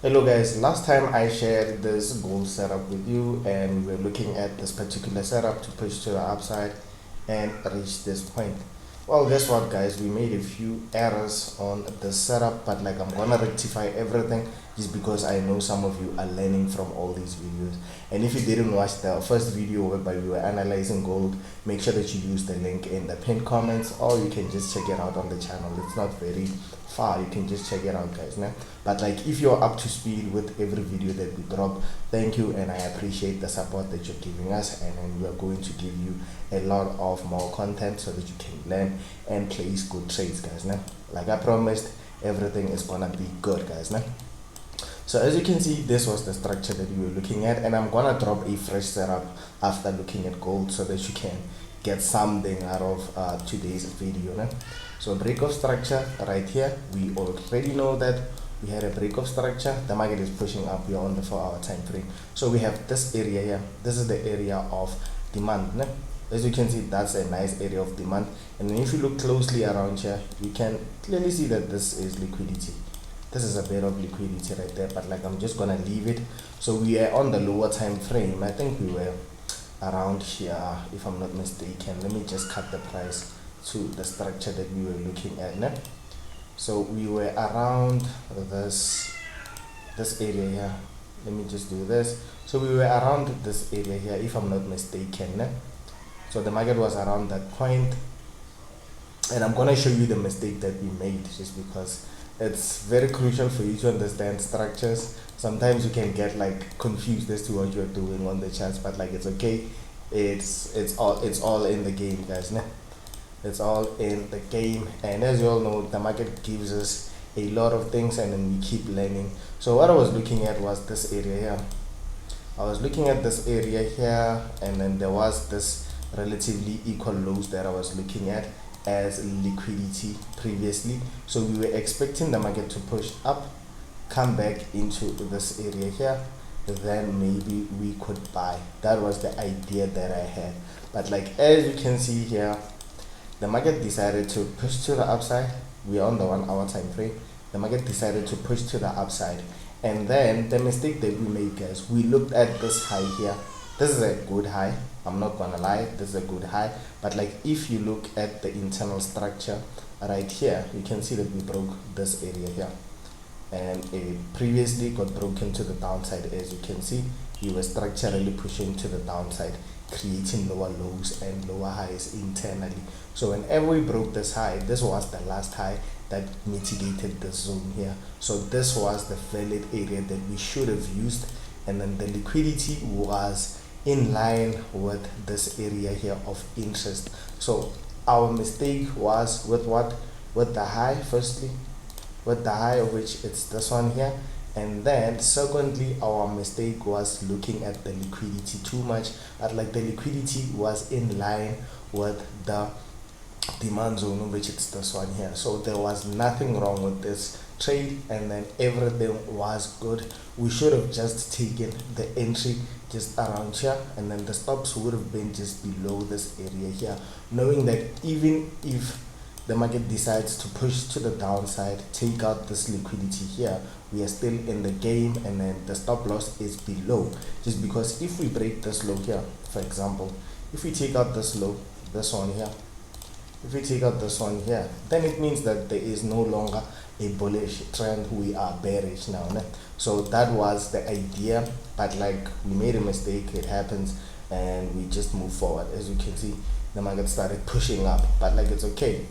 Hello guys, last time I shared this goal setup with you and we were looking at this particular setup to push to the upside and reach this point. Well, guess what guys, we made a few errors on the setup, but like I'm gonna rectify everything just because I know some of you are learning from all these videos. And if you didn't watch the first video whereby we were analyzing gold, make sure that you use the link in the pinned comments, or you can just check it out on the channel. It's not very far, you can just check it out guys, man. But like if you're up to speed with every video that we drop, thank you, and I appreciate the support that you're giving us, and then we are going to give you a lot of more content so that you can learn and place good trades guys, man. Like I promised, everything is gonna be good guys, man. So as you can see, this was the structure that we were looking at, and I'm gonna drop a fresh setup after looking at gold so that you can get something out of today's video, man. So break of structure right here, we already know that we had a break of structure. The market is pushing up. We are on the 4-hour time frame, so we have this area here. This is the area of demand, né? As you can see, that's a nice area of demand, and then if you look closely around here, you can clearly see that this is liquidity. This is a bit of liquidity right there, but like I'm just gonna leave it. So we are on the lower time frame. I think we were around here, if I'm not mistaken. Let me just cut the price to the structure that we were looking at, né? So we were around this area here. Let me just do this. So we were around this area here, if I'm not mistaken, né? So the market was around that point, and I'm gonna show you the mistake that we made, just because it's very crucial for you to understand structures. Sometimes you can get like confused as to what you're doing on the charts, but like it's okay. It's all in the game guys, né? It's all in the game, and as you all know, the market gives us a lot of things and then we keep learning. So what I was looking at was this area here. I was looking at this area here, and then there was this relatively equal lows that I was looking at as liquidity previously. So we were expecting the market to push up, come back into this area here, then maybe we could buy. That was the idea that I had, but like as you can see here, the market decided to push to the upside. We are on the 1-hour time frame. The market decided to push to the upside, and then the mistake that we made guys, we looked at this high here. This is a good high, I'm not gonna lie, this is a good high, but like if you look at the internal structure right here, you can see that we broke this area here, and it previously got broken to the downside. As you can see, we were structurally pushing to the downside, creating lower lows and lower highs internally. So whenever we broke this high, this was the last high that mitigated the zone here. So this was the valid area that we should have used, and then the liquidity was in line with this area here of interest. So our mistake was with what? With the high, firstly, with the high of which it's this one here, and then secondly our mistake was looking at the liquidity too much. But like the liquidity was in line with the demand zone, which it's this one here. So there was nothing wrong with this trade, and then everything was good. We should have just taken the entry just around here, and then the stops would have been just below this area here, knowing that even if the market decides to push to the downside, take out this liquidity here, we are still in the game, and then the stop loss is below. Just because if we break this low here, for example, if we take out this low, this one here, if we take out this one here, then it means that there is no longer a bullish trend. We are bearish now, né? So that was the idea, but like we made a mistake, it happens, and we just move forward. As you can see, the market started pushing up, but like it's okay,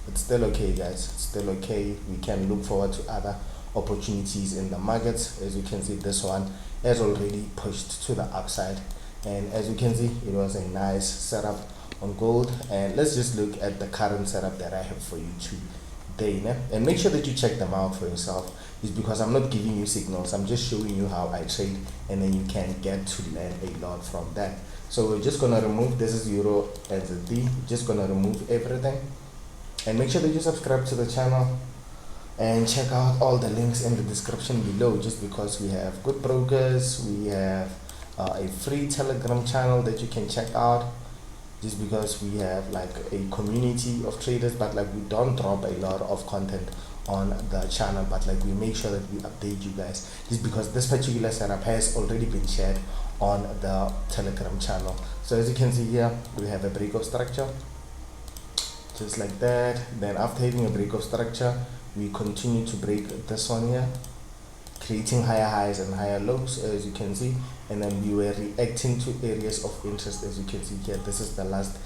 it's still okay guys, it's still okay. We can look forward to other opportunities in the markets. As you can see, this one has already pushed to the upside, and as you can see, it was a nice setup on gold. And let's just look at the current setup that I have for you today, né? And make sure that you check them out for yourself. It's because I'm not giving you signals, I'm just showing you how I trade, and then you can get to learn a lot from that. So we're just gonna remove, this is Euro and ZD, just gonna remove everything, and make sure that you subscribe to the channel and check out all the links in the description below, just because we have good brokers, we have a free Telegram channel that you can check out, just because we have like a community of traders, but like we don't drop a lot of content on the channel, but like we make sure that we update you guys, just because this particular setup has already been shared on the Telegram channel. So as you can see here, we have a break of structure just like that. Then after having a break of structure, we continue to break this one here, creating higher highs and higher lows, as you can see. And then we were reacting to areas of interest, as you can see here. This is the last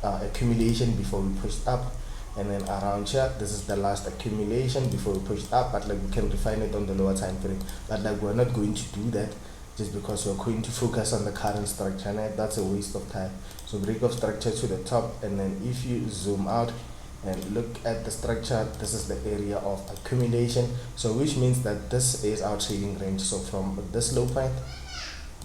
accumulation before we pushed up, and then around here, this is the last accumulation before we pushed up. But like we can refine it on the lower time frame, but like we're not going to do that, just because we're going to focus on the current structure, and that's a waste of time. So break of structure to the top, and then if you zoom out and look at the structure, this is the area of accumulation, so which means that this is our trading range. So from this low point,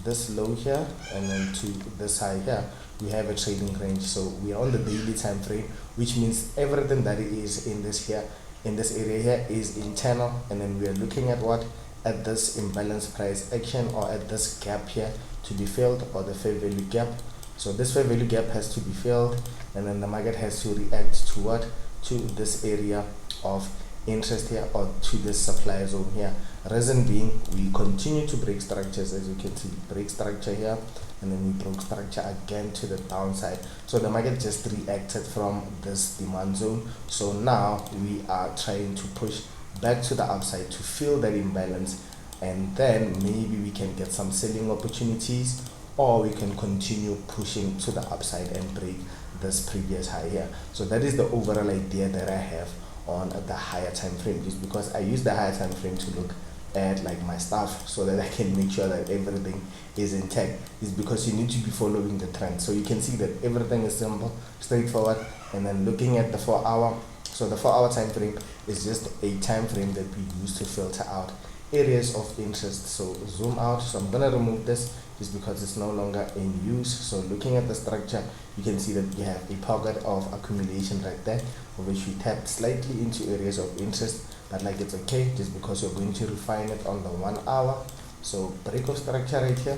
this low here, and then to this high here, we have a trading range. So we are on the daily time frame, which means everything that is in this here, in this area here, is internal. And then we are looking at what, at this imbalance price action, or at this gap here to be filled, or the fair value gap. So this fair value gap has to be filled, and then the market has to react to what, to this area of interest here, or to this supply zone here. Reason being, we continue to break structures, as you can see, break structure here, and then we broke structure again to the downside. So the market just reacted from this demand zone. So now we are trying to push back to the upside to fill that imbalance, and then maybe we can get some selling opportunities, or we can continue pushing to the upside and break this previous high here. So that is the overall idea that I have on the higher time frame, just because I use the higher time frame to look at like my stuff, so that I can make sure that everything is intact, is because you need to be following the trend. So you can see that everything is simple, straightforward. And then looking at the 4 hour, so the 4 hour time frame is just a time frame that we use to filter out areas of interest. So zoom out, so I'm gonna remove this just because it's no longer in use. So looking at the structure, you can see that we have a pocket of accumulation right there, for which we tapped slightly into areas of interest, but like it's okay, just because we're going to refine it on the 1 hour. So break of structure right here,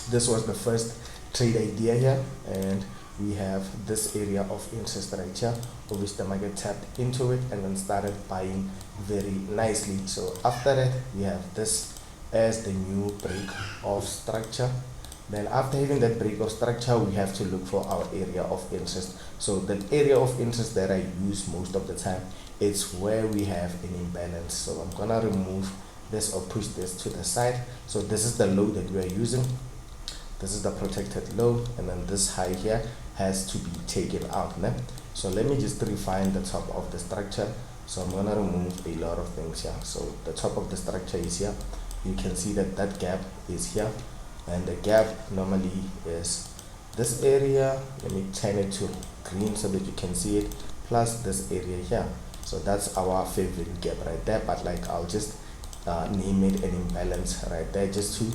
this was the first trade idea here, and we have this area of interest right here, for which the market tapped into it and then started buying very nicely. So after that, we have this as the new break of structure. Then after having that break of structure, we have to look for our area of interest. So the area of interest that I use most of the time, it's where we have an imbalance. So I'm gonna remove this or push this to the side. So this is the low that we are using, this is the protected low, and then this high here has to be taken out. So let me just refine the top of the structure. So I'm gonna remove a lot of things here. So the top of the structure is here, you can see that that gap is here, and the gap normally is this area. Let me turn it to green so that you can see it, plus this area here. So that's our favorite gap right there, but like I'll just name it an imbalance right there, just to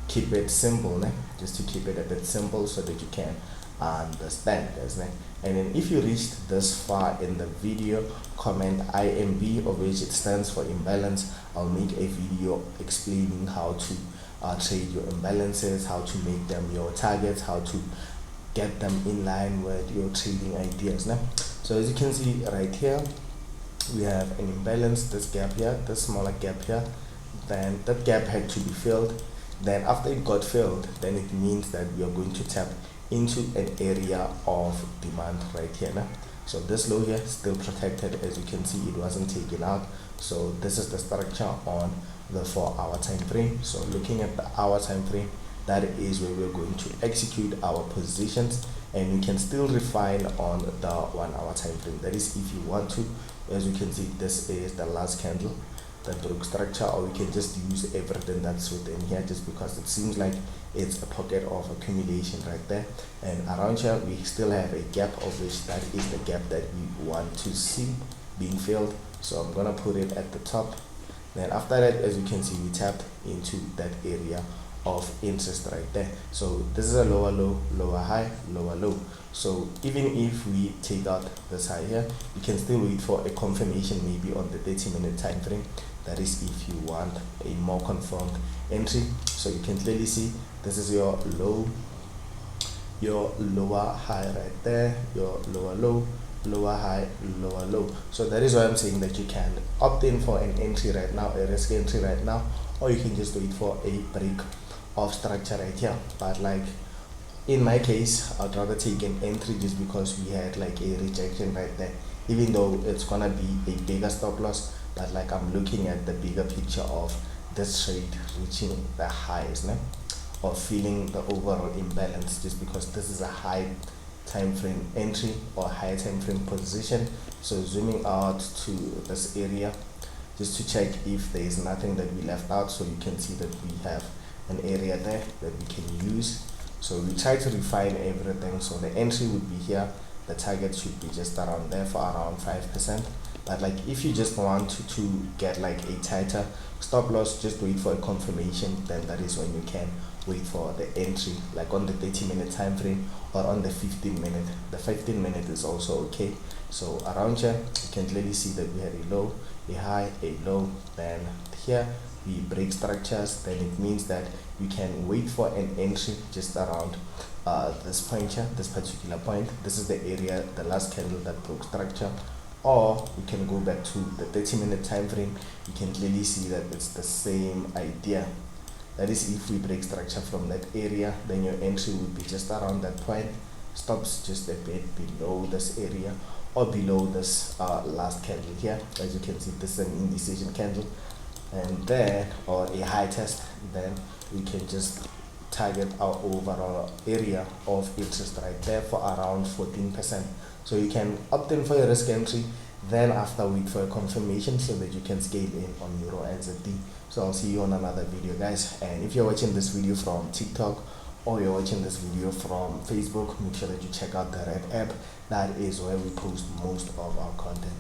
keep it simple, just to keep it a bit simple so that you can understand, guys. And then if you reached this far in the video, comment IMB, of which it stands for imbalance. I'll make a video explaining how to trade your imbalances, how to make them your targets, how to get them in line with your trading ideas. So as you can see right here, we have an imbalance, this gap here, this smaller gap here. Then that gap had to be filled. Then after it got filled, then it means that we are going to tap into an area of demand right here. So this low here still protected, as you can see, it wasn't taken out. So this is the structure on the 4 hour time frame. So looking at the hour time frame, that is where we're going to execute our positions, and we can still refine on the 1 hour time frame. That is if you want to. As you can see, this is the last candle that broke structure, or we can just use everything that's within here, just because it seems like it's a pocket of accumulation right there. And around here we still have a gap, of which that is the gap that we want to see being filled. So I'm gonna put it at the top. Then after that, as you can see, we tapped into that area of interest right there. So this is a lower low, lower high, lower low. So even if we take out this high here, you can still wait for a confirmation, maybe on the 30-minute time frame. That is if you want a more confirmed entry. So you can clearly see this is your low, your lower high right there, your lower low, lower high, lower low. So that is why I'm saying that you can opt in for an entry right now, a risk entry right now, or you can just wait for a break of structure right here. But like in my case, I'd rather take an entry just because we had like a rejection right there, even though it's gonna be a bigger stop loss. But like I'm looking at the bigger picture of this trade reaching the highs, né? Or feeling the overall imbalance, just because this is a high time frame entry or high time frame position. So zooming out to this area just to check if there is nothing that we left out, so you can see that we have an area there that we can use. So we try to refine everything. So the entry would be here, the target should be just around there for around 5%. But like if you just want to get like a tighter stop loss, just wait for a confirmation, then that is when you can wait for the entry, like on the 30-minute time frame or on the 15-minute. The 15-minute is also okay. So around here you can clearly see that we had a low, a high, a low, then here we break structures, then it means that you can wait for an entry just around this point here, this particular point. This is the area, the last candle that broke structure. Or we can go back to the 30-minute time frame. You can clearly see that it's the same idea. That is, if we break structure from that area, then your entry would be just around that point, stops just a bit below this area or below this last candle here. As you can see, this is an indecision candle, and then or a high test, then we can just target our overall area of interest right there for around 14%. So you can opt in for your risk entry, then after wait for a confirmation so that you can scale in on Euro and ZD. So I'll see you on another video, guys. And if you're watching this video from TikTok or you're watching this video from Facebook, make sure that you check out the Red app. That is where we post most of our content.